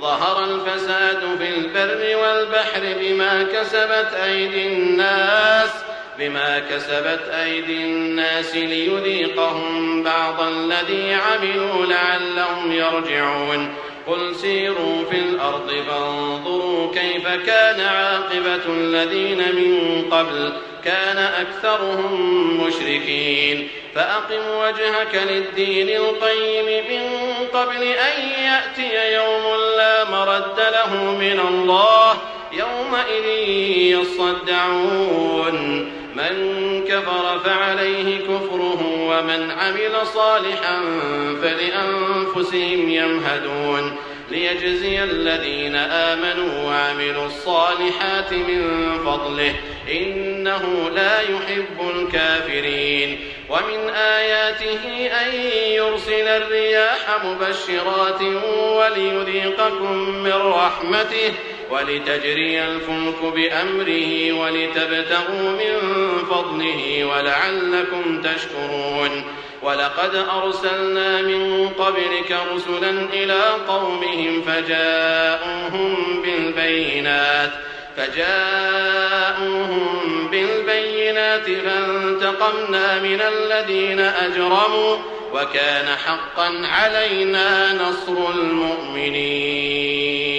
ظهر الفساد في البر والبحر بما كسبت أيدي الناس ليذيقهم بعض الذي عملوا لعلهم يرجعون قل سيروا في الأرض فانظروا كيف كان عاقبة الذين من قبل كان أكثرهم مشركين فأقم وجهك للدين القيم من قبل أن يأتي يوم لا مرد له من الله يومئذ يصدعون من كفر فعليه كفره ومن عمل صالحا فلأنفسهم يمهدون ليجزي الذين آمنوا وعملوا الصالحات من فضله إنه لا يحب الكافرين ومن آياته أن يرسل الرياح مبشرات وليذيقكم من رحمته ولتجري الفلك بأمره ولتبتغوا من فضله ولعلكم تشكرون ولقد أرسلنا من قبلك رسلا إلى قومهم فجاءوهم بالبينات فانتقمنا من الذين أجرموا وكان حقا علينا نصر المؤمنين.